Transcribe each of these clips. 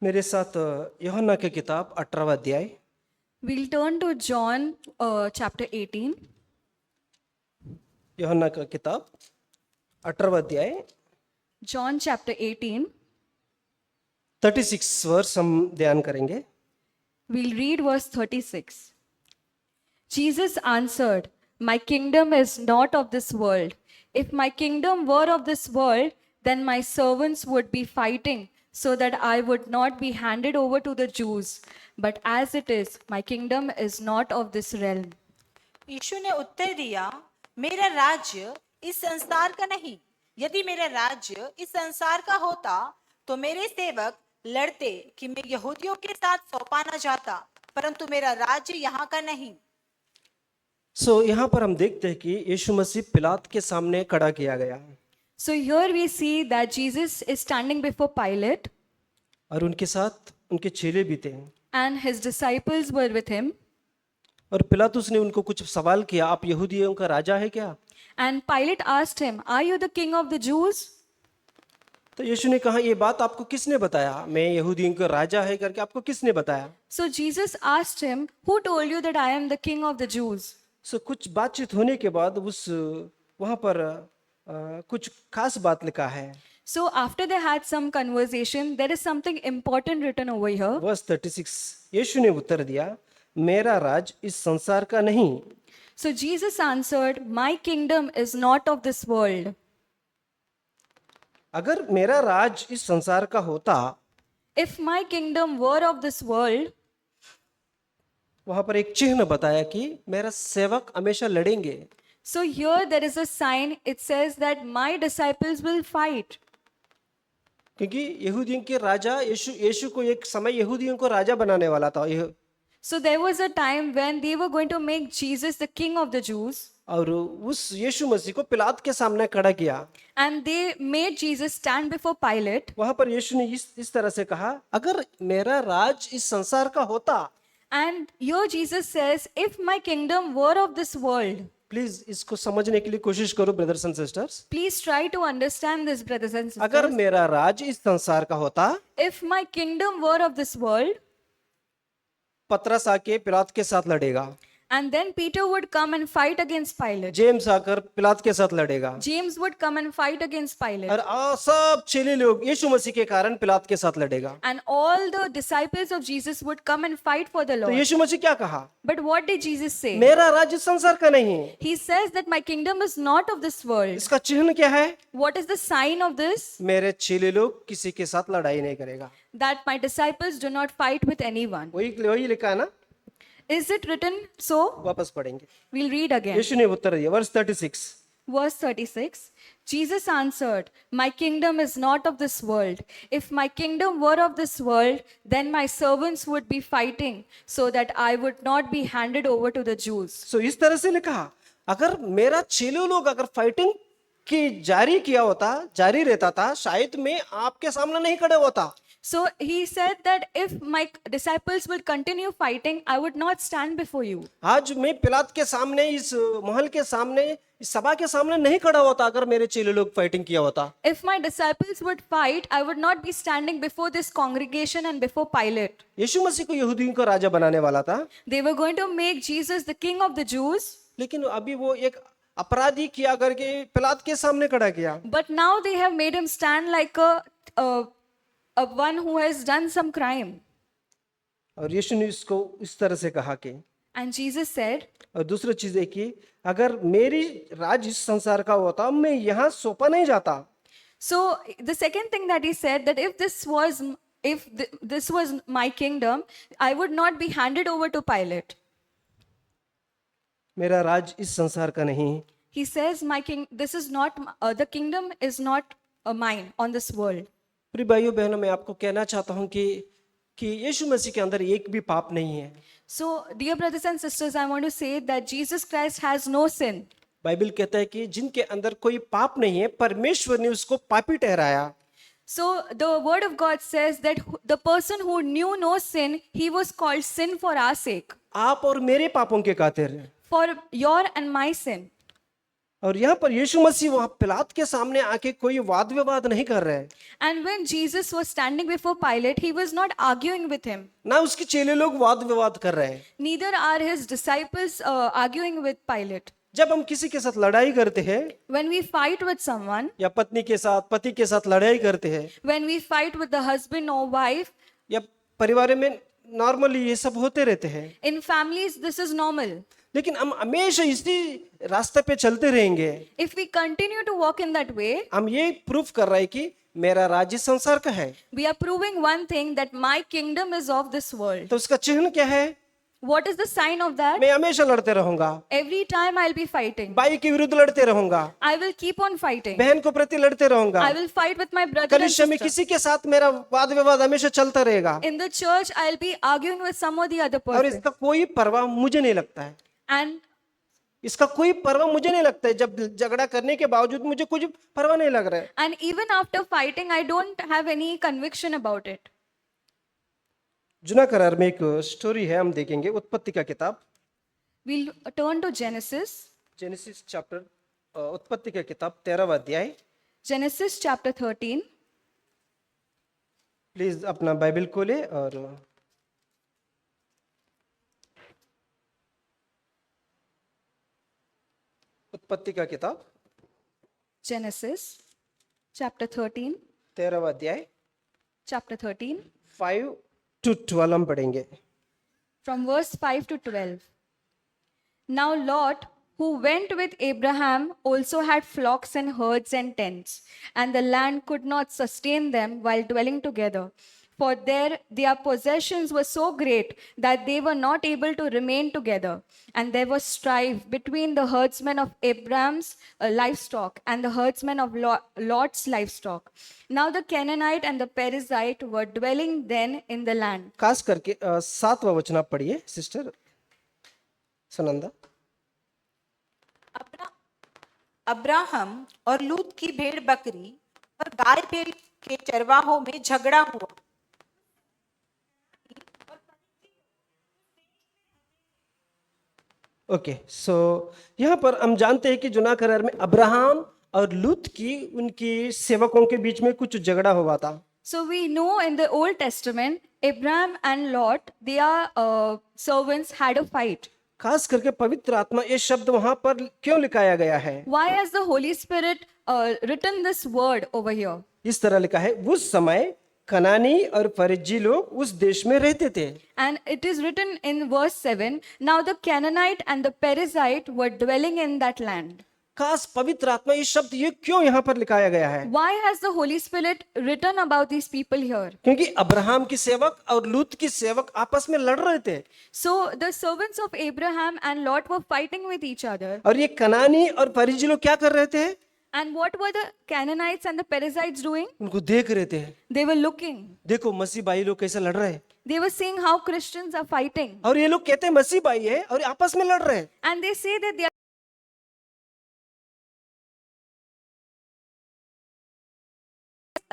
मेरे साथ यूहन्ना की किताब 18वां अध्याय। We'll turn to John chapter 18. यूहन्ना का किताब 18वां अध्याय John chapter 18. 36 वर्ष हम ध्यान करेंगे। We'll read verse 36. Jesus answered, "My kingdom is not of this world. If my kingdom were of this world, then my servants would be fighting so that I would not be handed over to the Jews. But as it is, my kingdom is not of this realm." यीशु ने उत्तर दिया, मेरा राज्य इस संसार का नहीं। यदि मेरा राज्य इस संसार का होता तो मेरे सेवक लड़ते कि मैं यहूदियों के साथ सौंपा न जाता, परंतु मेरा राज्य यहाँ का नहीं। यहाँ पर हम देखते हैं कि यीशु मसीह पिलात के सामने खड़ा किया गया So here we see that Jesus is standing before Pilate और उनके साथ उनके चेले भी थे। and his disciples were with him. और पिलातुस ने उनको कुछ सवाल किया, आप यहूदियों का राजा है क्या? And Pilate asked him, "Are you the king of the Jews?" तो यीशु ने कहा, ये बात आपको किसने बताया? मैं यहूदियों का राजा है करके आपको किसने बताया? So Jesus asked him, "Who told you that I am the king of the Jews?" कुछ बातचीत होने के बाद वहां पर कुछ खास बात लिखा है। So after they had some conversation, there is something important written over here. Verse 36 यीशु ने उत्तर दिया, मेरा राज इस संसार का नहीं। So Jesus answered, "My kingdom is not of this world. अगर मेरा राज इस संसार का होता, If my kingdom were of this world," वहां पर एक चिन्ह बताया कि मेरा सेवक हमेशा लड़ेंगे। so here there is a sign. It says that my disciples will fight. क्योंकि यहूदियों के राजा यीशु को एक समय यहूदियों को राजा बनाने वाला था। So there was a time when they were going to make Jesus the king of the Jews, और उस यीशु मसीह को पिलात के सामने खड़ा किया। and they made Jesus stand before Pilate. वहां पर यीशु ने इस तरह से कहा, अगर मेरा राज इस संसार का होता। And here Jesus says, "If my kingdom were of this world." Please इसको समझने के लिए कोशिश करो brothers and sisters. Please try to understand this, brothers and sisters. अगर मेरा राज इस संसार का होता, If my kingdom were of this world, पतरस आके पिलात के साथ लड़ेगा, and then Peter would come and fight against Pilate. James आकर पिलात के साथ लड़ेगा, James would come and fight against Pilate. और सब चेले लोग यीशु मसीह के कारण पिलात के साथ लड़ेगा। And all the disciples of Jesus would come and fight for the तो Lord. यीशु मसीह क्या कहा? But what did Jesus say? मेरा राज इस संसार का नहीं। He says that my kingdom is not of this world. इसका चिन्ह क्या है? What is the sign of this? मेरे चेले लोग किसी के साथ लड़ाई नहीं करेगा। That my disciples do not fight with anyone. वही लिखा है ना? Is it written so? वापस पढ़ेंगे। We'll read again. यीशु ने उत्तर दिया, verse 36। Verse 36, Jesus answered, "My kingdom is not of this world. If my kingdom were of this world, then my servants would be fighting so that I would not be handed over to the Jews." इस तरह से लिखा, अगर मेरा चेले लोग अगर fighting की जारी रहता था, शायद मैं आपके सामने नहीं खड़े होता। So he said that if my disciples will continue fighting, I would not stand before you. आज मैं पिलात के सामने, इस महल के सामने, इस सभा के सामने नहीं खड़ा होता अगर मेरे चेले लोग फाइटिंग किया होता। If my disciples would fight, I would not be standing before this congregation and before Pilate. यीशु मसीह को यहूदियों का राजा बनाने वाला था, They were going to make Jesus the king of the Jews, लेकिन अभी वो एक अपराधी किया करके पिलात के सामने खड़ा किया। but now they have made him stand like a one who has done some crime. और यीशु ने इसको इस तरह से कहा कि, And Jesus said, और दूसरी चीज है कि अगर मेरी राज इस संसार का होता, मैं यहाँ सौंपा नहीं जाता। so the second thing that he said, that if this was my kingdom, I would not be handed over to Pilate. मेरा राज इस संसार का नहीं। He says, this is not, the kingdom is not mine on this world. प्रिय भाइयों बहनों, मैं आपको कहना चाहता हूँ कि यीशु मसीह के अंदर एक भी पाप नहीं है। So, dear brothers and sisters, I want to say that Jesus Christ has no sin. Bible कहता है कि जिनके अंदर कोई पाप नहीं है, परमेश्वर ने उसको पापी ठहराया। So, the word of God says that the person who knew no sin, he was called sin for our sake. आप और मेरे पापों के खातिर। For your and my sin. और यहाँ पर यीशु मसीह वहां पिलात के सामने आके कोई वाद विवाद नहीं कर रहे हैं, And when Jesus was standing before Pilate, he was not arguing with him. ना उसके चेले लोग वाद विवाद कर रहे हैं। Neither are his disciples arguing with Pilate. जब हम किसी के साथ लड़ाई करते हैं When we fight with someone, या पत्नी के साथ पति के साथ लड़ाई करते हैं when we fight with the husband or wife, या परिवार में नॉर्मली ये सब होते रहते हैं, in families, this is normal. लेकिन हम हमेशा इसी रास्ते पे चलते रहेंगे। If we continue to walk in that way, हम ये प्रूफ कर रहे हैं कि मेरा राज्य संसार का है, we are proving one thing, that my kingdom is of this world. तो उसका चिन्ह क्या है? What is the sign of that? मैं हमेशा लड़ते रहूंगा, Every time I'll be fighting. भाई के विरुद्ध लड़ते रहूंगा, I will keep on fighting. बहन को प्रति लड़ते रहूंगा, I will fight with my brother and कलीसिया में sister. किसी के साथ मेरा वाद विवाद हमेशा चलता रहेगा, In the church, I'll be arguing with some or the other और person. इसका कोई परवाह मुझे नहीं लगता है। And इसका कोई परवाह मुझे नहीं लगता है, जब झगड़ा करने के बावजूद मुझे कुछ परवाह नहीं लग रहा है। and even after fighting, I don't have any conviction about it. जुना करार में एक स्टोरी है, हम देखेंगे उत्पत्ति का किताब, We'll turn to Genesis. Genesis chapter, उत्पत्ति का किताब 13वां अध्याय। Genesis chapter 13. प्लीज अपना बाइबल खोले और उत्पत्ति का किताब Genesis chapter 13. 13वां अध्याय Chapter 13. 5 to 12 हम पढ़ेंगे। From verse 5 to 12. Now Lot, who went with Abraham, also had flocks and herds and tents, and the land could not sustain them while dwelling together. For their possessions were so great that they were not able to remain together. And there was strife between the herdsmen of Abraham's livestock and the herdsmen of Lot's livestock. Now the Canaanite and the Perizzite were dwelling then in the land. खास करके 7वां वचन आप पढ़िए sister Sunanda. Abraham और लूत की भेड़ बकरी और गाय भेड़ के चरवाहों में झगड़ा हुआ। ओके, सो यहाँ पर हम जानते हैं कि जुना करार में अब्राहम और लूत की उनकी सेवकों के बीच में कुछ झगड़ा हुआ था। So we know in the Old Testament, Abraham and Lot, their servants had a fight. खास करके पवित्र आत्मा ये शब्द वहां पर क्यों लिखाया गया है? Why has the Holy Spirit written this word over here? इस तरह लिखा है, उस समय कनानी और परिज्जी लोग उस देश में रहते थे। And it is written in verse 7, now the Canaanite and the Perizzite were dwelling in that land. खास पवित्र आत्मा ये शब्द ये क्यों यहाँ पर लिखाया गया है? Why has the Holy Spirit written about these people here? क्योंकि अब्राहम की सेवक और लूत की सेवक आपस में लड़ रहे थे, So the servants of Abraham and Lot were fighting with each other. और ये कनानी और परिज्जी लोग क्या कर रहे थे? And what were the Canaanites and the Perizzites doing? उनको देख रहे थे, They were looking. देखो मसीह भाई लोग कैसे लड़ रहे हैं, They were seeing how Christians are fighting. और ये लोग कहते हैं मसीह भाई है और आपस में लड़ रहे हैं। And they say that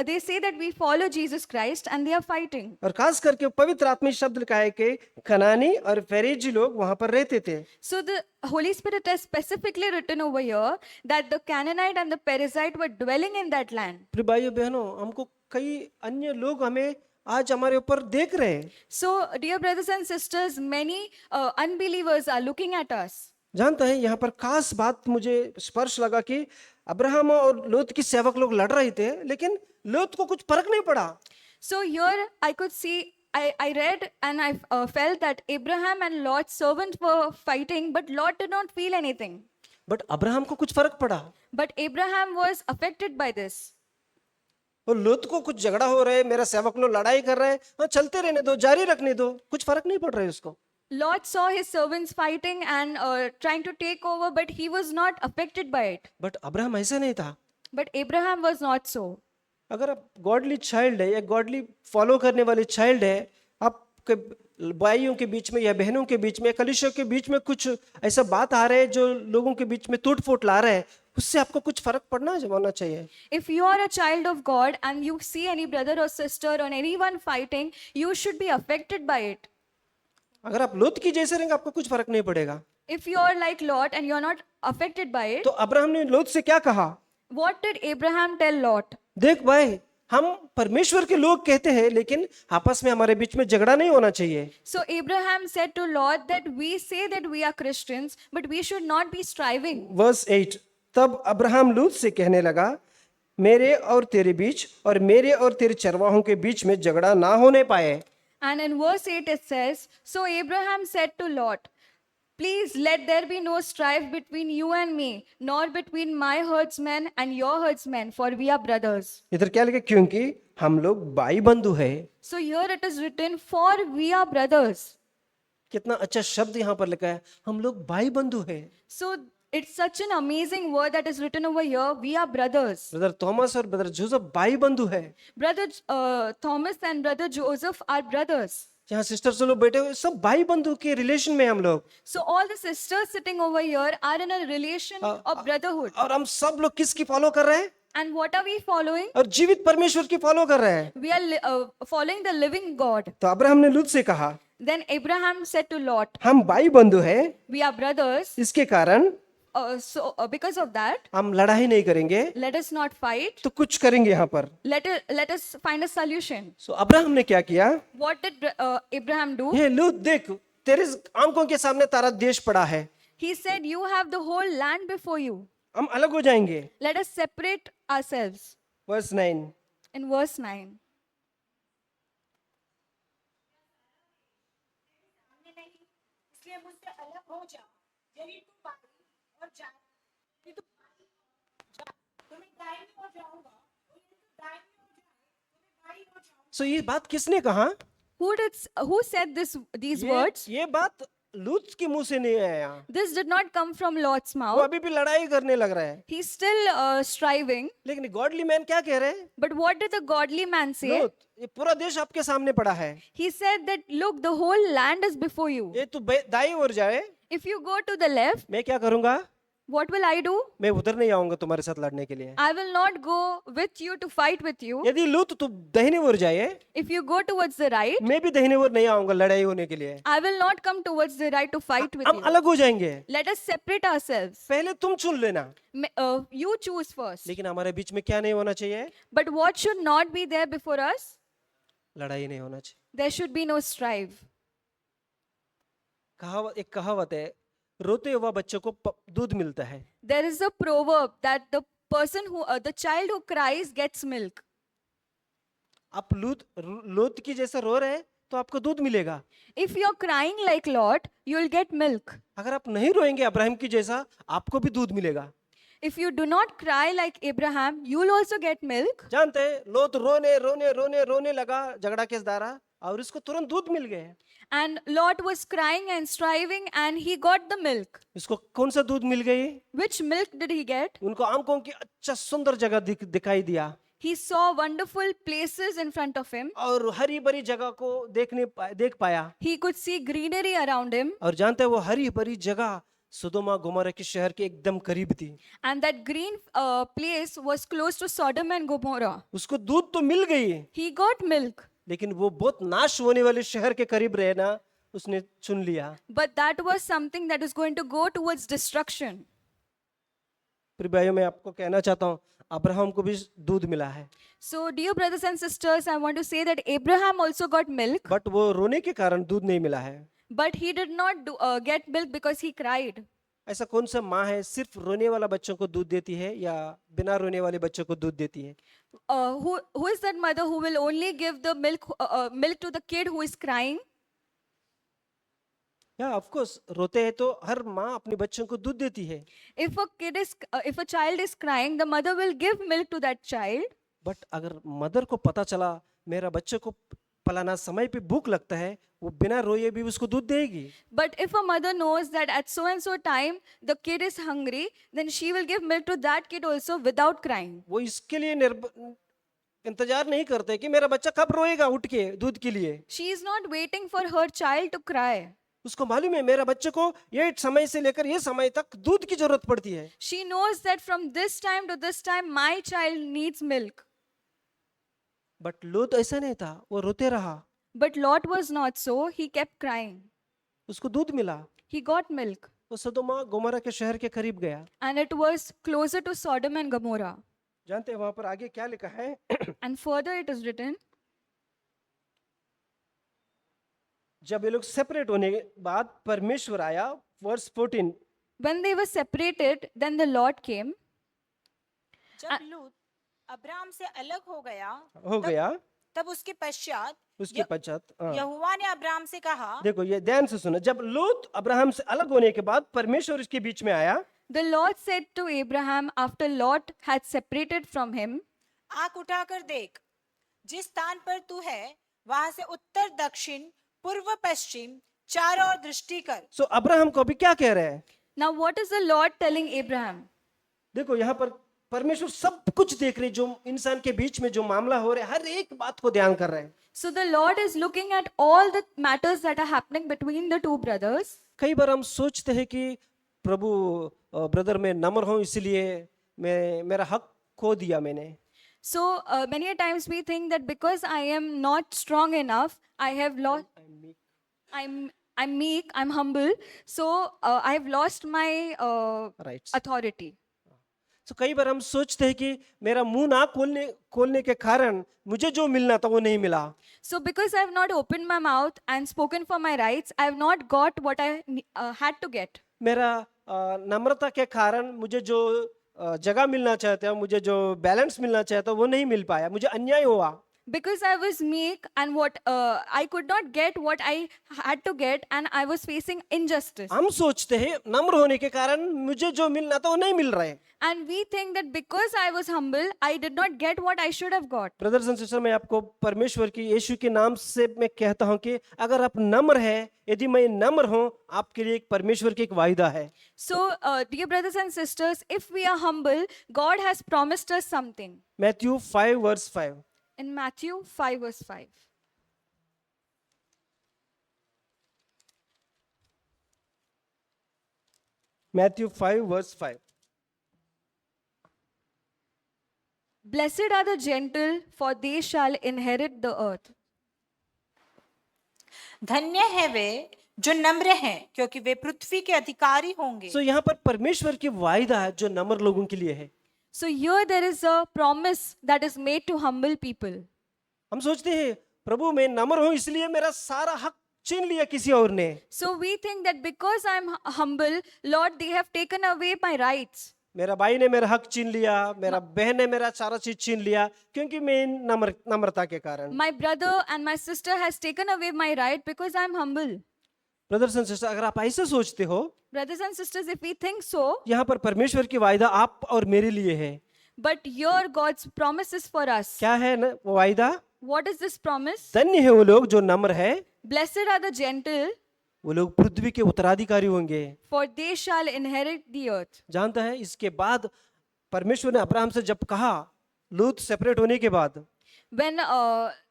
they say that we follow Jesus Christ and they are fighting. और खास करके पवित्र आत्मा शब्द लिखा है कि कनानी और फेरेजी लोग वहां पर रहते थे। So the Holy Spirit has specifically written over here that the Canaanite and the Perizzite were dwelling in that land. प्रिय भाइयों बहनों, हमको कई अन्य लोग हमें आज हमारे ऊपर देख रहे हैं। So dear brothers and sisters, many unbelievers are looking at us. जानता है यहाँ पर खास बात मुझे स्पर्श लगा कि अब्राहम और लूत की सेवक लोग लड़ रहे थे, लेकिन लूत को कुछ फर्क नहीं पड़ा। So here I could see, I read and I felt that Abraham and Lot's servants were fighting, but Lot did not feel anything. But Abraham को कुछ फर्क पड़ा, But Abraham was affected by this. और लूत को कुछ झगड़ा हो रहा है, मेरा सेवक लोग लड़ाई कर रहे हैं, हाँ चलते रहने दो, जारी रखने दो, कुछ फर्क नहीं पड़ रहा है उसको। Lot saw his servants fighting and trying to take over, but he was not affected by it. But Abraham ऐसा नहीं था। But Abraham was not so. अगर आप गॉडली चाइल्ड है या गॉडली फॉलो करने वाले चाइल्ड है, आपके भाइयों के बीच में या बहनों के बीच में, कलीसिया के बीच में कुछ ऐसा बात आ रहा है जो लोगों के बीच में टूट फूट ला रहा है, उससे आपको कुछ फर्क पड़ना होना चाहिए। If you are a child of God and you see any brother or sister or anyone fighting, you should be affected by it. अगर आप लूत की जैसे रहेंगे आपको कुछ फर्क नहीं पड़ेगा। If you are like Lot and you are not affected by it, तो अब्राहम ने लोत से क्या कहा? what did Abraham tell Lot? देख भाई, हम परमेश्वर के लोग कहते हैं, लेकिन आपस में हमारे बीच में झगड़ा नहीं होना चाहिए। So Abraham said to Lot that we say that we are Christians, but we should not be striving. Verse 8, तब अब्राहम लूत से कहने लगा, मेरे और तेरे बीच और मेरे और तेरे चरवाहों के बीच में झगड़ा ना होने पाए। And in verse 8 it says, so Abraham said to Lot, please let there be no strife between you and me, nor between my herdsmen and your herdsmen, for we are brothers. इधर क्या लिखा? क्योंकि हम लोग भाई बंधु है। So here it is written, for we are brothers. कितना अच्छा शब्द यहाँ पर लिखा है, हम लोग भाई बंधु है। So it's such an amazing word that is written over here, we are brothers. Brother Thomas और ब्रदर जोसेफ भाई बंधु है। Brother Thomas and brother Joseph are brothers. यहाँ सिस्टर्स लोग बैठे हुए सब भाई बंधु के रिलेशन में हम लोग, So all the sisters sitting over here are in a relation of brotherhood. और हम सब लोग किसकी फॉलो कर रहे हैं? And what are we following? और जीवित परमेश्वर की फॉलो कर रहे हैं। We are following the living God. तो अब्राहम ने लूत से कहा, Then Abraham said to Lot, हम भाई बंधु हैं, we are brothers. इसके कारण Because of that, हम लड़ाई नहीं करेंगे, let us not fight. तो कुछ करेंगे यहाँ पर। Let us find a solution. So Abraham ने क्या किया? What did Abraham do? ये लूत देख, तेरे आंखों के सामने तारा देश पड़ा है, He said, you have the whole land before you. हम अलग हो जाएंगे। Let us separate ourselves. Verse 9, In verse 9. इसलिए मुझसे अलग हो जा। यदि तू भाई और जान, यदि तू भाई जा, तो मैं दाहिनी हो जाऊंगा, और यदि तू दाहिनी हो जाए, तो मैं बाईं हो जाऊंगा। सो ये बात किसने कहा? Who said these words? ये बात लूत के मुंह से नहीं आया। This did not come from Lot's वो mouth. अभी भी लड़ाई करने लग रहा है। He's still striving. लेकिन गॉडली मैन क्या कह रहे हैं? But what did the godly man say? लूत, ये पूरा देश आपके सामने पड़ा है, He said that, look, the whole land is before you. ये तू दाई ओर जाए, If you go to the left, मैं क्या करूंगा? what will I do? मैं उधर नहीं आऊंगा तुम्हारे साथ लड़ने के लिए। I will not go with you to fight with you. यदि लूत तू दाहिने ओर जाए, If you go towards the right, मैं भी दाहिने ओर नहीं आऊंगा लड़ाई होने के लिए। I will not come towards the right to fight with हम you. अलग हो जाएंगे। Let us separate ourselves. पहले तुम चुन लेना, You choose first. लेकिन हमारे बीच में क्या नहीं होना चाहिए? But what should not be there before us? लड़ाई नहीं होना चाहिए। There should be no strife. एक कहावत है, रोते हुए बच्चों को दूध मिलता है। There is a proverb that the child who cries gets milk. आप लोत की जैसा रो रहे हैं तो आपको दूध मिलेगा। If you're crying like Lot, you'll get milk. अगर आप नहीं रोएंगे अब्राहम की जैसा, आपको भी दूध मिलेगा। If you do not cry like Abraham, you'll also get milk. जानते हैं, लोत रोने रोने रोने रोने लगा झगड़ा के द्वारा, और इसको तुरंत दूध मिल गए। And Lot was crying and striving and he got the milk. इसको कौन सा दूध मिल गई? Which milk did he get? उनको आंखों की अच्छा सुंदर जगह दिखाई दिया, He saw wonderful places in front of him. और हरी भरी जगह को देख पाया। He could see greenery around him. और जानते हैं, वो हरी भरी जगह सोदोमा गोमोरा के शहर के एकदम करीब थी। And that green place was close to Sodom and Gomorrah. उसको दूध तो मिल गई, He got milk. लेकिन वो बहुत नाश होने वाले शहर के करीब रहना उसने चुन लिया। But that was something that is going to go towards destruction. प्रिय भाइयों, मैं आपको कहना चाहता हूँ, अब्राहम को भी दूध मिला है, So, dear brothers and sisters, I want to say that Abraham also got milk, but वो रोने के कारण दूध नहीं मिला है। but he did not get milk because he cried. ऐसा कौन सा माँ है सिर्फ रोने वाला बच्चों को दूध देती है, या बिना रोने वाले बच्चों को दूध देती है? Who is that mother who will only give the milk to the kid who is crying? या ऑफ कोर्स, रोते हैं तो हर माँ अपने बच्चों को दूध देती है, If a child is crying, the mother will give milk to that child. But अगर मदर को पता चला मेरा बच्चे को फलाना समय पे भूख लगता है, वो बिना रोए भी उसको दूध देगी। But if a mother knows that at so and so time the kid is hungry, then she will give milk to that kid also without crying. वो इसके लिए इंतजार नहीं करते कि मेरा बच्चा कब रोएगा उठ के दूध के लिए। She is not waiting for her child to cry. उसको मालूम है मेरा बच्चे को ये समय से लेकर ये समय तक दूध की जरूरत पड़ती है। She knows that from this time to this time my child needs milk. But लोत ऐसा नहीं था, वो रोते रहा, But Lot was not so. He kept crying. उसको दूध मिला, He got milk. वो सदोमा गोमरा के शहर के करीब गया। and it was closer to Sodom and Gomorrah. जानते हैं वहां पर आगे क्या लिखा है? And further it is written, जब ये लोग सेपरेट होने के बाद परमेश्वर आया, verse 14, when they were separated, then the Lord came. जब लूत अब्राम से अलग हो हो गया। तब उसके पश्चात उसके पश्चात यहोवा ने अब्राम से कहा, देखो ये ध्यान से सुनो, जब लूत अब्राहम से अलग होने के बाद परमेश्वर इसके बीच में आया। The Lord said to Abraham after Lot had separated from him, आंख उठाकर देख, जिस स्थान पर तू है वहां से उत्तर दक्षिण पूर्व पश्चिम चारों ओर दृष्टि कर। सो अब्राहम को अभी क्या कह रहे हैं? now what is the Lord telling Abraham? देखो यहाँ पर परमेश्वर सब कुछ देख रहे, जो इंसान के बीच में जो मामला हो रहा है हर एक बात को ध्यान कर रहे हैं। So the Lord is looking at all the matters that are happening between the two brothers. कई बार हम सोचते हैं कि प्रभु ब्रदर मैं नम्र हूं इसलिए मैं मेरा हक खो दिया मैंने। So many a times we think that because I am not strong enough, I have lost. I'm meek. I'm humble. So I have lost my rights. authority. तो कई बार हम सोचते हैं कि मेरा मुंह ना खोलने के कारण मुझे जो मिलना था वो नहीं मिला। So because I have not opened my mouth and spoken for my rights, I have not got what I had to get. मेरा नम्रता के कारण मुझे जो जगह मिलना चाहता, मुझे जो बैलेंस मिलना चाहता वो नहीं मिल पाया, मुझे अन्याय हुआ। Because I was meek and what I could not get what I had to get, and I was facing injustice. हम सोचते हैं नम्र होने के कारण मुझे जो मिलना था वो नहीं मिल रहा है। And we think that because I was humble, I did not get what I should have got. Brothers and sister, मैं आपको परमेश्वर की यीशु के नाम से मैं कहता हूं कि अगर आप नम्र हैं, यदि मैं नम्र हूं, आपके लिए एक परमेश्वर की एक वायदा है। So, dear brothers and sisters, if we are humble, God has promised us something. Matthew 5 verse 5। In Matthew 5 verse 5. Matthew 5 verse 5। Blessed are the gentle, for they shall inherit the earth. धन्य है वे जो नम्र हैं, क्योंकि वे पृथ्वी के अधिकारी होंगे। सो यहाँ पर परमेश्वर की वायदा है जो नम्र लोगों के लिए है। So here there is a promise that is made to humble people. हम सोचते हैं प्रभु मैं नम्र हूं इसलिए मेरा सारा हक छीन लिया किसी और ने। So we think that because I'm humble, Lord, they have taken away my rights. मेरा भाई ने मेरा हक छीन लिया, मेरा बहन ने मेरा सारा चीज छीन लिया, क्योंकि मैं नम्रता के कारण। My brother and my sister has taken away my right because I'm humble. Brothers and sister, अगर आप ऐसे सोचते हो, Brothers and sisters, if we think so, यहाँ पर परमेश्वर की वायदा आप और मेरे लिए है। but here God's promise is for us. क्या है ना वो वायदा? What is this promise? धन्य है वो लोग जो नम्र है, Blessed are the gentle, वो लोग पृथ्वी के उत्तराधिकारी होंगे। for they shall inherit the earth. जानता है इसके बाद परमेश्वर ने अब्राहम से जब कहा, लूत सेपरेट होने के बाद,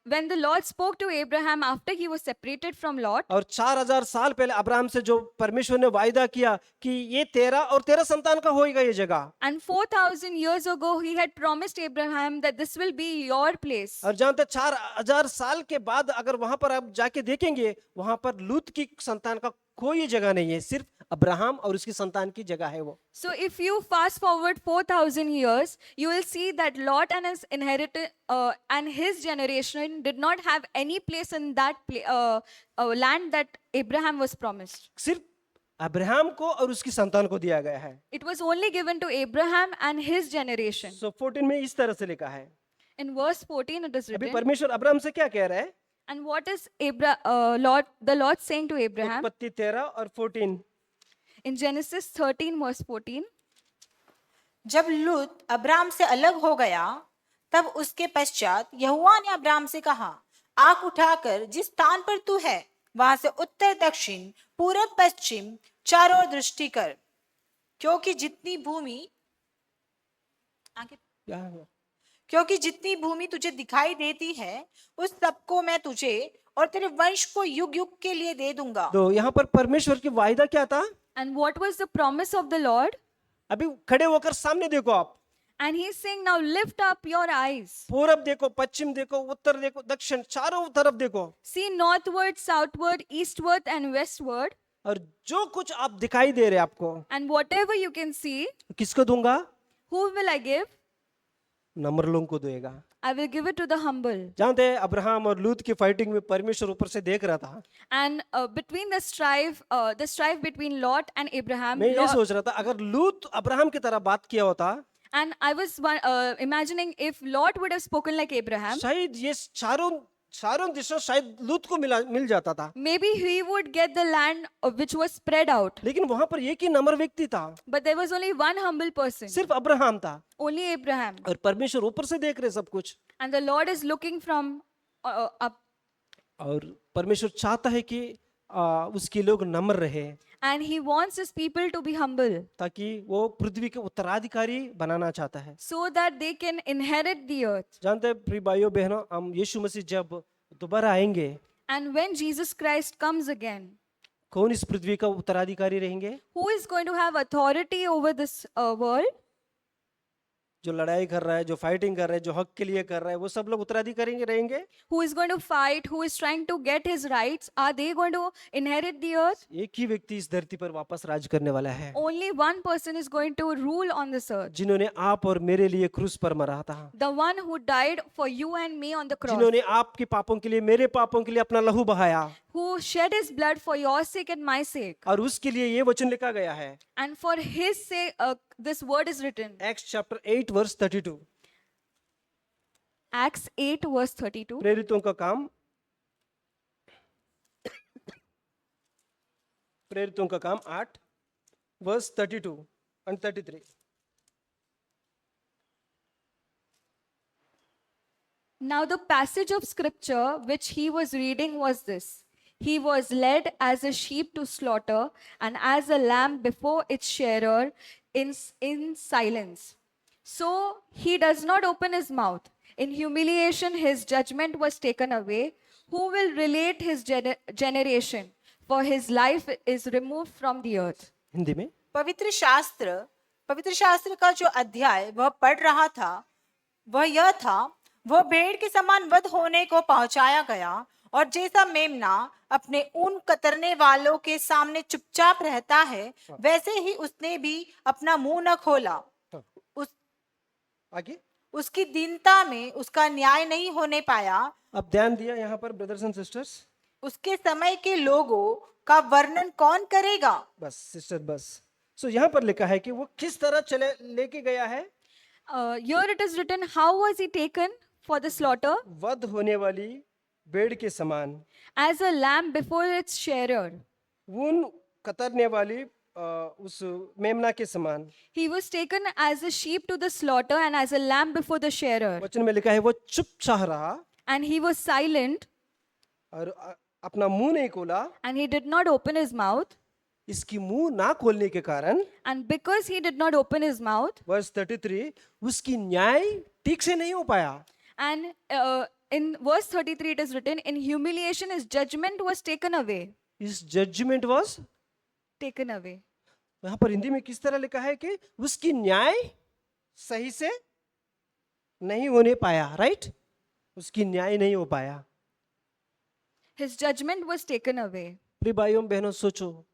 When the Lord spoke to Abraham after he was separated from Lot, और 4000 साल पहले अब्राहम से जो परमेश्वर ने वायदा किया कि ये तेरा और तेरा संतान का होएगा ये जगह, and 4,000 years ago he had promised Abraham that this will be your place. और जानते 4000 साल के बाद अगर वहां पर आप जाके देखेंगे, वहां पर लूत की संतान का कोई जगह नहीं है, सिर्फ अब्राहम और उसकी संतान की जगह है वो। So if you fast forward 4,000 years, you will see that Lot and his and his generation did not have any place in that land that Abraham was promised. सिर्फ अब्राहम को और उसकी संतान को दिया गया है। It was only given to Abraham and his generation. सो 14 में इस तरह से लिखा है। In verse 14 it is अभी written, परमेश्वर अब्राहम से क्या कह रहा है? and what is the Lord saying to Abraham? उत्पत्ति 13 और 14। In Genesis 13 verse 14, जब लूत अब्राम से अलग हो गया, तब उसके पश्चात यहोवा ने अब्राम से कहा, आंख उठाकर जिस स्थान पर तू है वहां से उत्तर दक्षिण पूरब पश्चिम चारों ओर दृष्टि कर, क्योंकि जितनी भूमि तुझे दिखाई देती है उस सबको मैं तुझे और तेरे वंश को युग युग के लिए दे दूंगा। तो यहाँ पर परमेश्वर की वायदा क्या था? and what was the promise of the Lord? अभी खड़े होकर सामने देखो आप, And he's saying, now lift up your eyes. पूरब देखो, पश्चिम देखो, उत्तर देखो, दक्षिण, चारों तरफ देखो। See northward, southward, eastward and westward. और जो कुछ आप दिखाई दे रहे हैं आपको, And whatever you can see, किसको दूंगा? who will I give? नम्र लोगों को देगा। I will give it to the humble. जानते हैं अब्राहम और लूत की फाइटिंग में परमेश्वर ऊपर से देख रहा था। And between the strife between Lot and Abraham, मैं ये सोच रहा था अगर लूत अब्राहम की तरह बात किया होता, and I was imagining if Lot would have spoken like Abraham, शायद ये चारों दिशा शायद लूत को मिल जाता था। maybe he would get the land which was spread out. लेकिन वहां पर एक ही नम्र व्यक्ति था, But there was only one humble person, सिर्फ अब्राहम था, only Abraham. और परमेश्वर ऊपर से देख रहे सब कुछ। And the Lord is looking from up, और परमेश्वर चाहता है कि उसके लोग नम्र रहे, and he wants his people to be humble ताकि वो पृथ्वी के उत्तराधिकारी बनाना चाहता है। so that they can inherit the earth. जानते हैं प्रिय भाइयों बहनों, हम यीशु मसीह जब दोबारा आएंगे, And when Jesus Christ comes again, कौन इस पृथ्वी का उत्तराधिकारी रहेंगे? who is going to have authority over this world? जो लड़ाई कर रहा है, जो फाइटिंग कर रहा है, जो हक के लिए कर रहा है, वो सब लोग उत्तराधिकारी रहेंगे। Who is going to fight? Who is trying to get his rights? Are they going to inherit the earth? एक ही व्यक्ति इस धरती पर वापस राज करने वाला है, Only one person is going to rule on this earth. जिन्होंने आप और मेरे लिए क्रूस पर मरा था, The one who died for you and me on the cross. जिन्होंने आपके पापों के लिए, मेरे पापों के लिए अपना लहू बहाया, Who shed his blood for your sake and my sake. और उसके लिए ये वचन लिखा गया है, And for his sake, this word is written. Acts chapter 8 verse 32, Acts 8 verse 32. प्रेरितों का काम, प्रेरितों का काम 8 verse 32 and 33। Now the passage of scripture which he was reading was this. He was led as a sheep to slaughter, and as a lamb before its shearer in silence. So he does not open his mouth. In humiliation his judgment was taken away. Who will relate his generation? For his life is removed from the earth. Hindi में पवित्र शास्त्र का जो अध्याय वह पढ़ रहा था वह यह था, वह भेड़ के समान वध होने को पहुंचाया गया, और जैसा मेमना अपने ऊन कतरने वालों के सामने चुपचाप रहता है, वैसे ही उसने भी अपना मुंह न खोला। आगे उसकी दीनता में उसका न्याय नहीं होने पाया। अब ध्यान दिया यहाँ पर ब्रदर्स एंड सिस्टर्स, उसके समय के लोगों का वर्णन कौन करेगा? बस सिस्टर बस। सो यहाँ पर लिखा है कि वो किस तरह चले लेके गया है, Here it is written, how was he taken for the slaughter? वध होने वाली भेड़ के समान, As a lamb before its shearer. ऊन कतरने वाली उस मेमना के समान। He was taken as a sheep to the slaughter and as a lamb before the shearer. वचन में लिखा है वो चुपचाप रहा And he was silent और अपना मुंह नहीं खोला। and he did not open his mouth. इसकी मुंह ना खोलने के कारण, And because he did not open his mouth, verse 33, उसकी न्याय ठीक से नहीं हो पाया। and in verse 33 it is written, in humiliation his judgment was taken away. इस जजमेंट वाज, Taken away. यहाँ पर हिंदी में किस तरह लिखा है कि उसकी न्याय सही से नहीं होने पाया, राइट? उसकी न्याय नहीं हो पाया। His judgment was taken away. प्रिय भाइयों बहनों, सोचो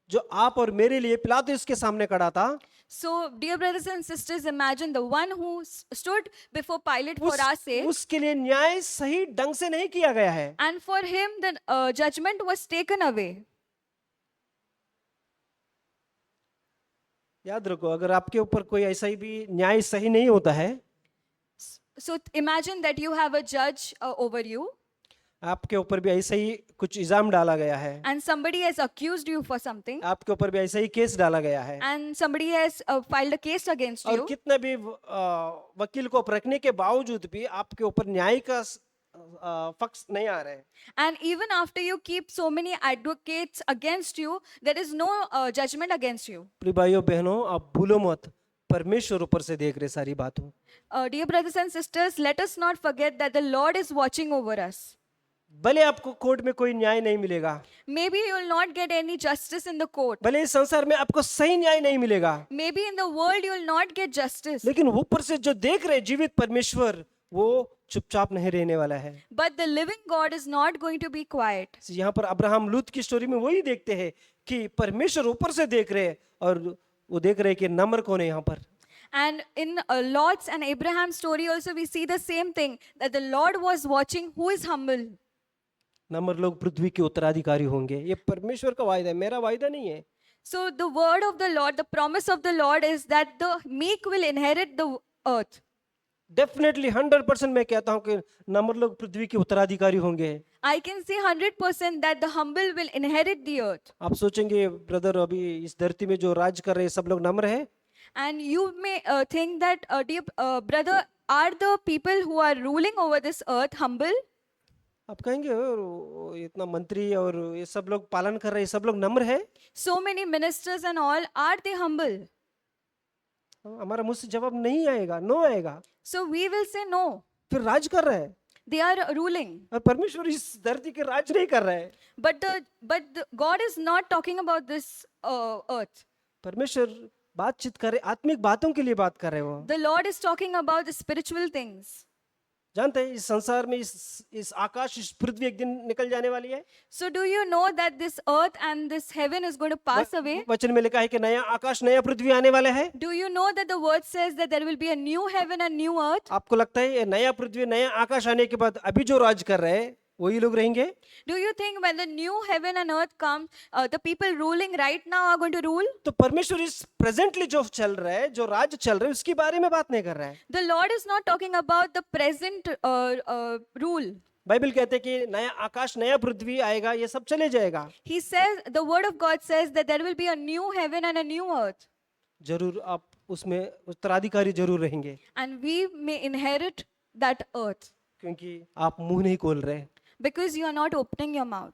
जो आप और मेरे लिए पिलातुस के सामने खड़ा था, So, dear brothers and sisters, imagine the one who stood before Pilate for our sake, उसके लिए न्याय सही ढंग से नहीं किया गया है। and for him the judgment was taken away. याद रखो, अगर आपके ऊपर कोई ऐसा ही भी न्याय सही नहीं होता है, So imagine that you have a judge over you, आपके ऊपर भी ऐसा ही कुछ इल्जाम डाला गया है, and somebody has accused you for something, आपके ऊपर भी ऐसा ही केस डाला गया है, and somebody has filed a case against और you, कितना भी वकील को रखने के बावजूद भी आपके ऊपर न्याय का पक्ष नहीं आ रहा है, and even after you keep so many advocates against you, there is no judgment against you. प्रिय भाइयों बहनों, आप भूलो मत, परमेश्वर ऊपर से देख रहे सारी बातों। Dear brothers and sisters, let us not forget that the Lord is watching over us. भले आपको कोर्ट में कोई न्याय नहीं मिलेगा, Maybe you will not get any justice in the court. भले इस संसार में आपको सही न्याय नहीं मिलेगा, Maybe in the world you will not get justice. लेकिन ऊपर से जो देख रहे जीवित परमेश्वर, वो चुपचाप नहीं रहने वाला है। But the living God is not going to be quiet. यहाँ पर अब्राहम लूत की स्टोरी में वही देखते हैं कि परमेश्वर ऊपर से देख रहे हैं और वो देख रहे हैं कि नम्र कौन है यहाँ पर। And in Lot's and Abraham's story also we see the same thing, that the Lord was watching who is humble. नम्र लोग पृथ्वी के उत्तराधिकारी होंगे। ये परमेश्वर का वायदा है, मेरा वायदा नहीं है। So the word of the Lord, the promise of the Lord is that the meek will inherit the earth. Definitely 100% मैं कहता हूँ कि नम्र लोग पृथ्वी के उत्तराधिकारी होंगे। I can say 100% that the humble will inherit the earth. आप सोचेंगे ब्रदर अभी इस धरती में जो राज कर रहे हैं सब लोग नम्र है? And you may think that, dear brother, are the people who are ruling over this earth humble? आप कहेंगे इतना मंत्री और ये सब लोग पालन कर रहे हैं, सब लोग नम्र है? So many ministers and all, are they humble? हमारा मुंह से जवाब नहीं आएगा, नो आएगा। So we will say no. फिर राज कर रहा है They are ruling. और परमेश्वर इस धरती के राज नहीं कर रहा है। But God is not talking about this earth. परमेश्वर बातचीत करे, आत्मिक बातों के लिए बात कर रहे हो। The Lord is talking about the spiritual things. जानते हैं इस संसार में इस आकाश, इस पृथ्वी एक दिन निकल जाने वाली है। So do you know that this earth and this heaven is going to pass away? वचन में लिखा है कि नया आकाश नया पृथ्वी आने वाला है। Do you know that the word says that there will be a new heaven and new earth? आपको लगता है ये नया पृथ्वी नया आकाश आने के बाद अभी जो राज कर रहे हैं वही लोग रहेंगे? Do you think when the new heaven and earth come, the people ruling right now are going to rule? तो परमेश्वर इस प्रेजेंटली जो चल रहा है, जो राज चल रहा है उसके बारे में बात नहीं कर रहा है। The Lord is not talking about the present rule. Bible कहते हैं कि नया आकाश नया पृथ्वी आएगा, ये सब चले जाएगा। He says, the word of God says that there will be a new heaven and a new earth. जरूर आप उसमें उत्तराधिकारी जरूर रहेंगे, And we may inherit that earth क्योंकि आप मुंह नहीं खोल रहे। because you are not opening your mouth.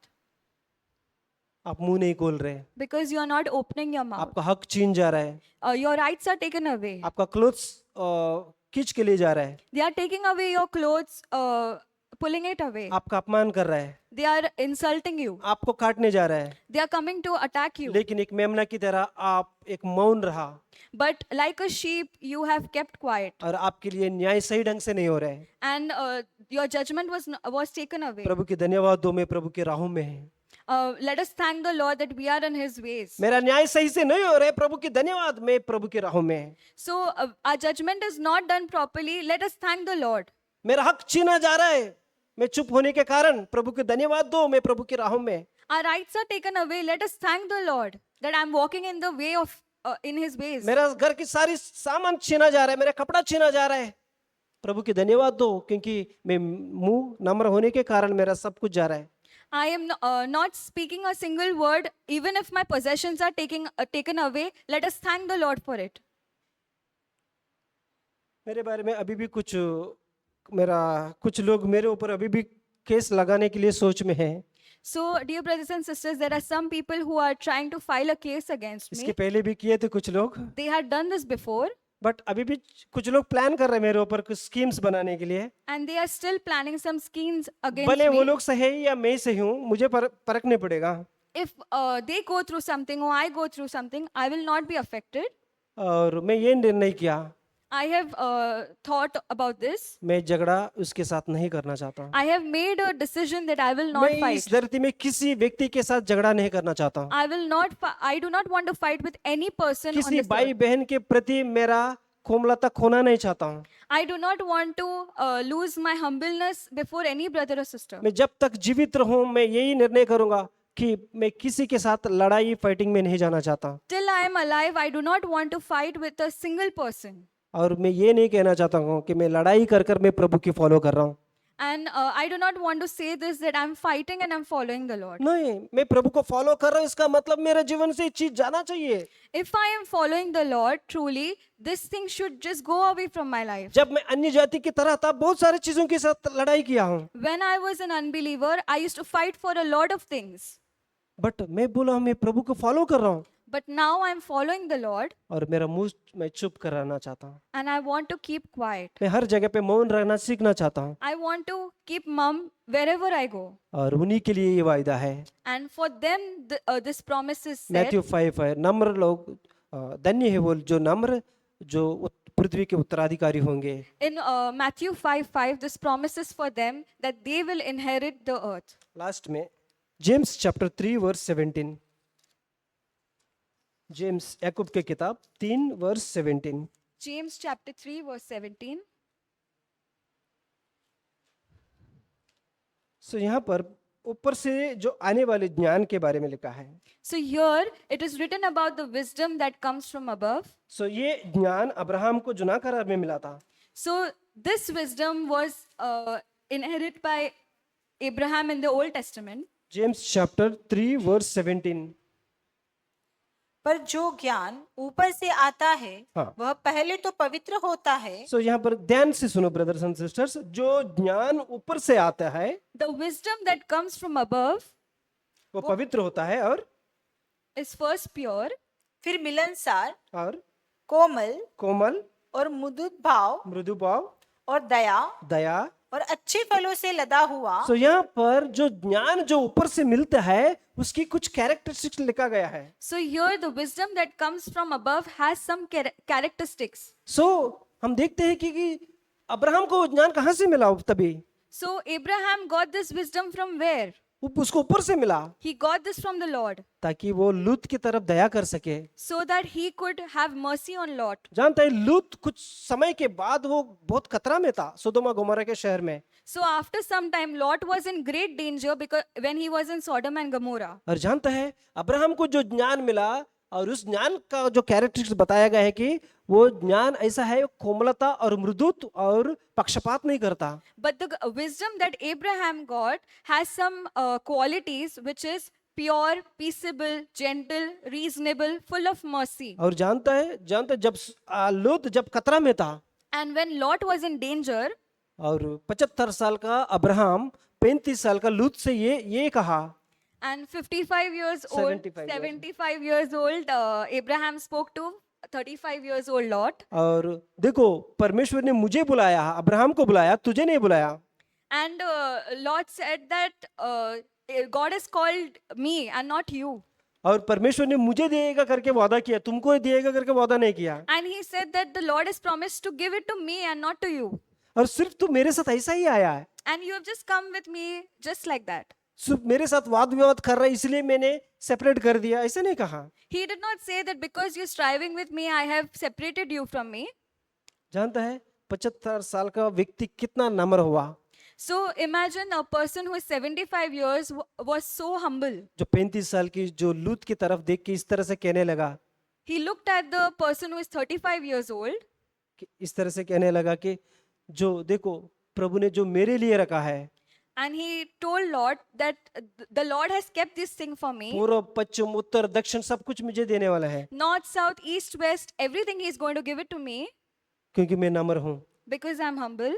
आप मुंह नहीं खोल रहे, Because you are not opening your mouth. आपका हक छीन जा रहा है, Your rights are taken away. आपका क्लोथ्स खींच के ले जा रहा है, They are taking away your clothes, pulling it away. आपका अपमान कर रहा है, They are insulting you. आपको काटने जा रहा है। They are coming to attack you. लेकिन एक मेमना की तरह आप एक मौन रहा But like a sheep, you have kept quiet. और आपके लिए न्याय सही ढंग से नहीं हो रहा है। And your judgment was taken away. प्रभु की धन्यवाद दो, मैं प्रभु के राहों में है। Let us thank the Lord that we are in His ways. मेरा न्याय सही से नहीं हो रहा है, प्रभु की धन्यवाद, मैं प्रभु के राहों में है। So our judgment is not done properly. Let us thank the Lord. मेरा हक छीना जा रहा है, मैं चुप होने के कारण प्रभु की धन्यवाद दो, मैं प्रभु के राहों में। Our rights are taken away. Let us thank the Lord that I'm walking in the way of in His ways. मेरा घर की सारी सामान छीना जा रहा है, मेरा कपड़ा छीना जा रहा है, प्रभु की धन्यवाद दो, क्योंकि मैं मुंह नम्र होने के कारण मेरा सब कुछ जा रहा है। I am not speaking a single word, even if my possessions are taken away. Let us thank the Lord for it. मेरे बारे में अभी भी कुछ लोग मेरे ऊपर अभी भी केस लगाने के लिए सोच में हैं। So, dear brothers and sisters, there are some people who are trying to file a case against इसके me. पहले भी किए थे कुछ लोग, They had done this before, but अभी भी कुछ लोग प्लान कर रहे हैं मेरे ऊपर कुछ स्कीम्स बनाने के लिए। and they are still planning some schemes against भले वो me. लोग सही है या मैं सही हूँ, मुझे फर्क नहीं पड़ेगा। If they go through something or I go through something, I will not be affected. और मैं ये निर्णय किया, I have thought about this. मैं झगड़ा उसके साथ नहीं करना चाहता हूँ। I have made a decision that I will not मैं fight. इस धरती में किसी व्यक्ति के साथ झगड़ा नहीं करना चाहता हूँ। I will not. I do not want to fight with any person on किसी this भाई earth. बहन के प्रति मेरा कोमलता खोना नहीं चाहता हूँ। I do not want to lose my humbleness before any brother or sister. मैं जब तक जीवित रहूं, मैं यही निर्णय करूंगा कि मैं किसी के साथ लड़ाई फाइटिंग में नहीं जाना चाहता, Till I am alive, I do not want to fight with a single person. और मैं ये नहीं कहना चाहता हूँ कि मैं लड़ाई कर मैं प्रभु की फॉलो कर रहा हूँ। And I do not want to say this that I'm fighting and I'm following the Lord. नहीं, मैं प्रभु को फॉलो कर रहा हूँ, इसका मतलब मेरे जीवन से ये चीज जाना चाहिए। If I am following the Lord truly, this thing should just go away from my life. जब मैं अन्य जाति की तरह था, बहुत सारी चीजों के साथ लड़ाई किया हूँ, When I was an unbeliever, I used to fight for a lot of things. But मैं बोला मैं प्रभु को फॉलो कर रहा हूँ But now I'm following the Lord और मेरा मुंह मैं चुप कराना चाहता हूँ। and I want to keep quiet. मैं हर जगह पे मौन रहना सीखना चाहता हूँ, I want to keep mum wherever I go. और उन्हीं के लिए ये वायदा है। And for them, this promise is said. Matthew 5 है, नम्र लोग धन्य है वो जो नम्र, जो पृथ्वी के उत्तराधिकारी होंगे। In Matthew 5:5, this promises for them that they will inherit the earth. Last में जेम्स चैप्टर 3 वर्स 17, जेम्स याकूब के किताब 3 वर्स 17। James chapter 3, verse 17. सो यहाँ पर ऊपर से जो आने वाले ज्ञान के बारे में लिखा है। So here it is written about the wisdom that comes from above. सो ये ज्ञान अब्राहम को जुना करार में मिला था। So this wisdom was inherited by Abraham in the Old Testament. James chapter 3 verse 17। पर जो ज्ञान ऊपर से आता है हाँ। वह पहले तो पवित्र होता है, सो यहाँ पर ध्यान से सुनो ब्रदर्स एंड सिस्टर्स, जो ज्ञान ऊपर से आता है The wisdom that comes from above वो पवित्र होता है और is first pure, फिर मिलनसार, कोमल कोमल और मुदुत भाव मृदु भाव और दया। और अच्छे फलों से लदा हुआ। सो यहाँ पर जो ज्ञान जो ऊपर से मिलता है उसकी कुछ कैरेक्टरिस्टिक्स लिखा गया है। so here the wisdom that comes from above has some characteristics. सो हम देखते हैं कि अब्राहम को वो ज्ञान कहाँ से मिला तभी? So Abraham got this wisdom from where? उसको ऊपर से मिला He got this from the Lord, ताकि वो लूत की तरफ दया कर सके। so that he could have mercy on Lot. जानता है लूत कुछ समय के बाद वो बहुत खतरा में था सोदोमा गोमोरा के शहर में। So after some time, Lot was in great danger because when he was in Sodom and Gomorrah. और जानता है अब्राहम को जो ज्ञान मिला और उस ज्ञान का जो कैरेक्टरिस्टिक्स बताया गया है कि वो ज्ञान ऐसा है कोमलता और मृदुत्व और पक्षपात नहीं करता। But the wisdom that Abraham got has some qualities which is pure, peaceable, gentle, reasonable, full of mercy. और जानता है जब लूत जब खतरा में था And when Lot was in danger, और 75 साल का अब्राहम 35 साल का लूत से ये कहा, and 55 years old, 75 years old, Abraham spoke to 35 years old Lot. और देखो परमेश्वर ने मुझे बुलाया, अब्राहम को बुलाया, तुझे नहीं बुलाया। And Lot said that God has called me and not you. और परमेश्वर ने मुझे देगा करके वादा किया, तुमको देगा करके वादा नहीं किया। And he said that the Lord has promised to give it to me and not to you. और सिर्फ तू मेरे साथ ऐसा ही आया है, And you have just come with me just like that. सिर्फ मेरे साथ वाद विवाद कर रहा है इसलिए मैंने सेपरेट कर दिया, ऐसा नहीं कहा। He did not say that because you're striving with me, I have separated you from me. जानता है 75 साल का व्यक्ति कितना नम्र हुआ। So imagine a person who is 75 years was so humble. जो 35 साल की जो लूत की तरफ देख के इस तरह से कहने लगा, He looked at the person who is 35 years old कि इस तरह से कहने लगा कि जो देखो प्रभु ने जो मेरे लिए रखा है, and he told Lord that the Lord has kept this thing for me. पूर्व पश्चिम उत्तर दक्षिण सब कुछ मुझे देने वाला है, North, south, east, west, everything he is going to give it to me क्योंकि मैं नम्र हूँ। because I'm humble.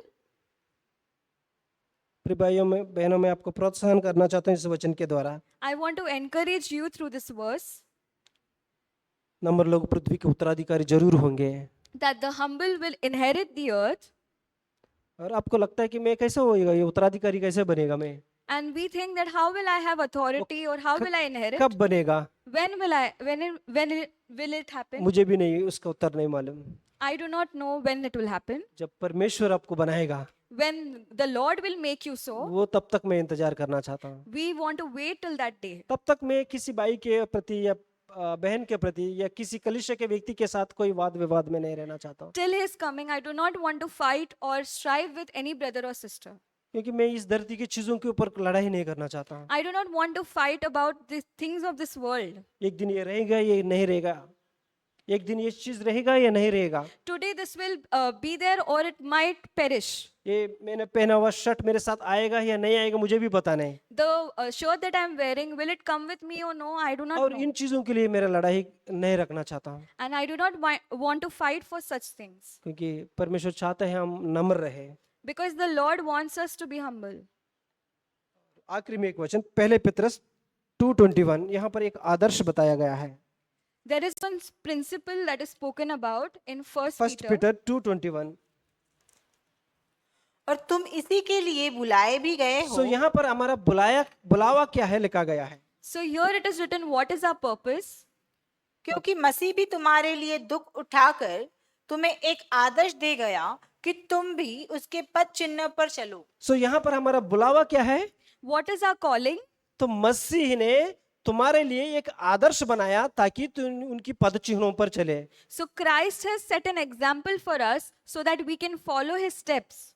प्रिय भाइयों में बहनों में आपको प्रोत्साहन करना चाहता हूँ इस वचन के द्वारा। I want to encourage you through this verse नम्र लोग पृथ्वी के उत्तराधिकारी जरूर होंगे। that the humble will inherit the earth. और आपको लगता है कि मैं कैसे होएगा, ये उत्तराधिकारी कैसे बनेगा मैं? And we think that how will I have authority or how will I inherit? कब बनेगा? When will it happen? मुझे भी नहीं उसका उत्तर नहीं मालूम। I do not know when it will happen. जब परमेश्वर आपको बनाएगा When the Lord will make you so, वो तब तक मैं इंतजार करना चाहता हूँ। we want to wait till that day. तब तक मैं किसी भाई के प्रति या बहन के प्रति या किसी कलीसिया के व्यक्ति के साथ कोई वाद विवाद में नहीं रहना चाहता हूँ, Till his coming, I do not want to fight or strive with any brother or sister. क्योंकि मैं इस धरती की चीजों के ऊपर लड़ाई नहीं करना चाहता हूँ। I do not want to fight about the things of this world. एक दिन ये रहेगा ये नहीं रहेगा, एक दिन ये चीज रहेगा या नहीं रहेगा, Today this will be there or it might perish. ये मैंने पहना हुआ शर्ट मेरे साथ आएगा या नहीं आएगा मुझे भी पता नहीं। The shirt that I'm wearing, will it come with me or no? I do not और know. इन चीजों के लिए मेरा लड़ाई नहीं रखना चाहता हूँ, And I do not want to fight for such things. क्योंकि परमेश्वर चाहता है हम नम्र रहे। Because the Lord wants us to be humble. आखिरी में एक वचन पहले पतरस 2:21, यहाँ पर एक आदर्श बताया गया है। There is one principle that is spoken about in First first Peter. Peter 2:21। और तुम इसी के लिए बुलाए भी गए हो। सो यहाँ पर हमारा बुलावा क्या है लिखा गया है। So here it is written, what is our purpose? क्योंकि मसीह भी तुम्हारे लिए दुख उठाकर तुम्हें एक आदर्श दे गया कि तुम भी उसके पद चिन्ह पर चलो। सो यहाँ पर हमारा बुलावा क्या है? What is our calling? तो मसीह ने तुम्हारे लिए एक आदर्श बनाया ताकि तुम उनकी पद चिन्हों पर चले। So Christ has set an example for us so that we can follow his steps.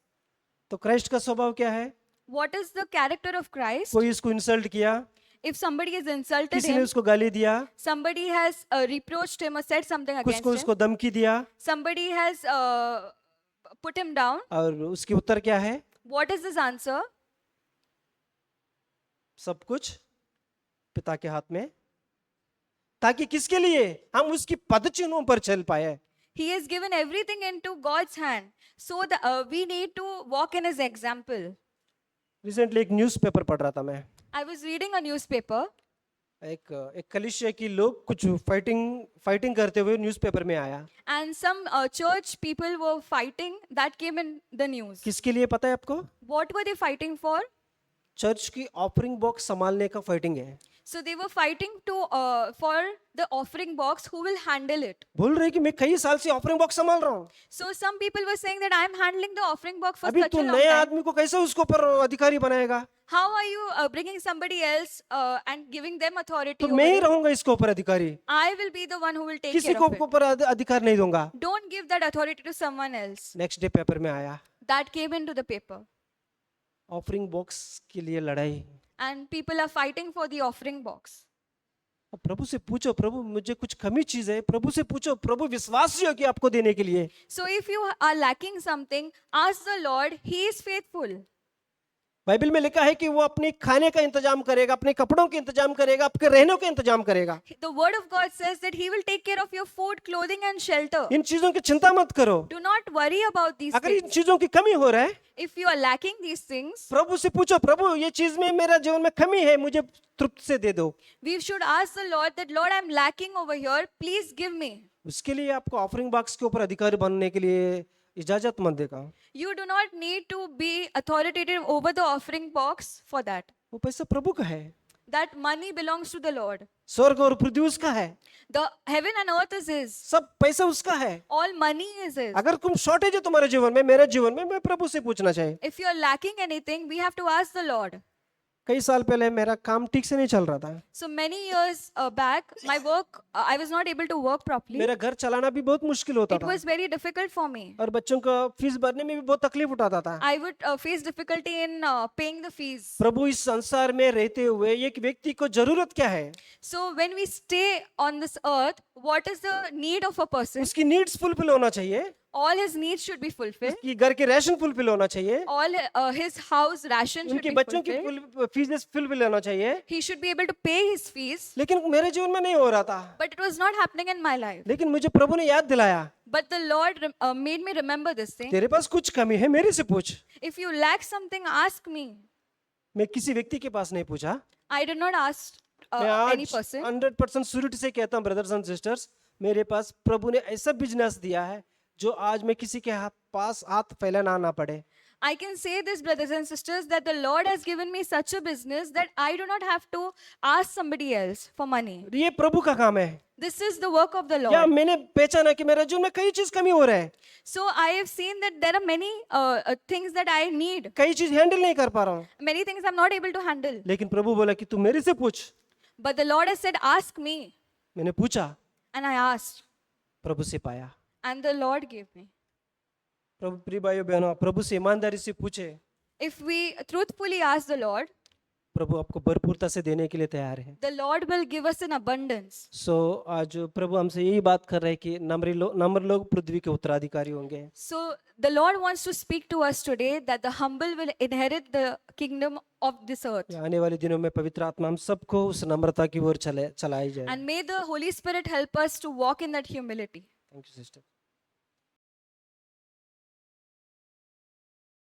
तो क्राइस्ट का स्वभाव क्या है? What is the character of Christ? कोई इसको इंसल्ट किया, If somebody has insulted किसी ने him, उसको गाली दिया, somebody has reproached him or said something कुछ against को him, उसको धमकी दिया, somebody has put him down, और उसकी उत्तर क्या है? what is his answer? सब कुछ पिता के हाथ में, ताकि किसके लिए? हम उसकी पद चिन्हों पर चल पाए। He has given everything into God's hand, so that we need to walk in his example. Recently एक न्यूज़पेपर पढ़ रहा था मैं। I was reading a newspaper, एक कलीसिया की लोग कुछ फाइटिंग करते हुए न्यूज़पेपर में आया। and some church people were fighting. That came in the news. किसके लिए पता है आपको? What were they fighting for? Church की ऑफरिंग बॉक्स संभालने का फाइटिंग है। So they were fighting for the offering box. Who will handle it? बोल रहे कि मैं कई साल से ऑफरिंग बॉक्स संभाल रहा हूँ। So some people were saying that I am handling the offering box for अभी such तू a long नए time. आदमी को कैसे उसको ऊपर अधिकारी बनाएगा? How are you bringing somebody else and giving them authority तो over मैं ही it? रहूंगा इसको ऊपर अधिकारी, I will be the one who will take किसी care को of it. ऊपर अधिकार नहीं दूंगा। Don't give that authority to someone else. Next day paper में आया, That came into the paper. Offering box के लिए लड़ाई। And people are fighting for the offering box. अब प्रभु से पूछो, प्रभु मुझे कुछ कमी चीज है, प्रभु से पूछो, प्रभु विश्वासी हो कि आपको देने के लिए। So if you are lacking something, ask the Lord. He is faithful. Bible में लिखा है कि वो अपने खाने का इंतजाम करेगा, अपने कपड़ों का इंतजाम करेगा, आपके रहने का इंतजाम करेगा। The word of God says that He will take care of your food, clothing, and shelter. इन चीजों की चिंता मत करो। Do not worry about these अगर इन things. चीजों की कमी हो रहा है, If you are lacking these things, प्रभु से पूछो, प्रभु ये चीज में मेरा जीवन में कमी है, मुझे तृप्त से दे दो। we should ask the Lord that, Lord, I'm lacking over here. Please give me. उसके लिए आपको ऑफरिंग बॉक्स के ऊपर अधिकारी बनने के लिए इजाजत मत देगा। You do not need to be authoritative over the offering box for that. वो पैसा प्रभु का है, That money belongs to the Lord. स्वर्ग और पृथ्वी उसका है, The heaven and earth is His. सब पैसा उसका है। All money is His. अगर तुम शॉर्टेज है तुम्हारे जीवन में, मेरे जीवन में, मैं प्रभु से पूछना चाहिए। If you are lacking anything, we have to ask the Lord. कई साल पहले मेरा काम ठीक से नहीं चल रहा था, So many years back, my work, I was not able to work properly. मेरा घर चलाना भी बहुत मुश्किल होता It था, was very difficult for me. और बच्चों का फीस भरने में भी बहुत तकलीफ उठाता था। I would face difficulty in paying the fees. प्रभु इस संसार में रहते हुए एक व्यक्ति को जरूरत क्या है? So when we stay on this earth, what is the need of a person? उसकी नीड्स फुलफिल होना चाहिए, All his needs should be fulfilled. उसकी घर के राशन फुलफिल होना चाहिए, All his house ration should उनके be बच्चों की fulfilled. फीस फुलफिल होना चाहिए। He should be able to pay his fees. लेकिन मेरे जीवन में नहीं हो रहा था। But it was not happening in my life. लेकिन मुझे प्रभु ने याद दिलाया, But the Lord made me remember this thing. तेरे पास कुछ कमी है, मेरे से पूछ। If you lack something, ask me. मैं किसी व्यक्ति के पास नहीं पूछा, I did not ask मैं any आज person. 100% श्योरिटी से कहता हूँ ब्रदर्स एंड सिस्टर्स, मेरे पास प्रभु ने ऐसा बिजनेस दिया है जो आज मैं किसी के पास हाथ फैलाना ना पड़े। I can say this, brothers and sisters, that the Lord has given me such a business that I do not have to ask somebody else for money. ये प्रभु का काम है। This is the work of the या Lord. मैंने पहचाना कि मेरे जीवन में कई चीज कमी हो रहा है, So I have seen that there are many things that I need. कई चीज हैंडल नहीं कर पा रहा हूँ, Many things I'm not able to handle. लेकिन प्रभु बोला कि तू मेरे से पूछ। But the Lord has said, ask me. मैंने पूछा, And I asked. प्रभु से पाया। And the Lord gave me. प्रभु प्रिय भाइयों बहनों, प्रभु से ईमानदारी से पूछे, If we truthfully ask the Lord, प्रभु आपको भरपूरता से देने के लिए तैयार है। the Lord will give us in abundance. आज प्रभु हमसे यही बात कर रहे हैं कि नम्र लोग पृथ्वी के उत्तराधिकारी होंगे। So the Lord wants to speak to us today that the humble will inherit the kingdom of this earth. आने वाले दिनों में पवित्र आत्मा हम सबको उस नम्रता की ओर चलाई जाए। And may the Holy Spirit help us to walk in that humility. Thank you sister.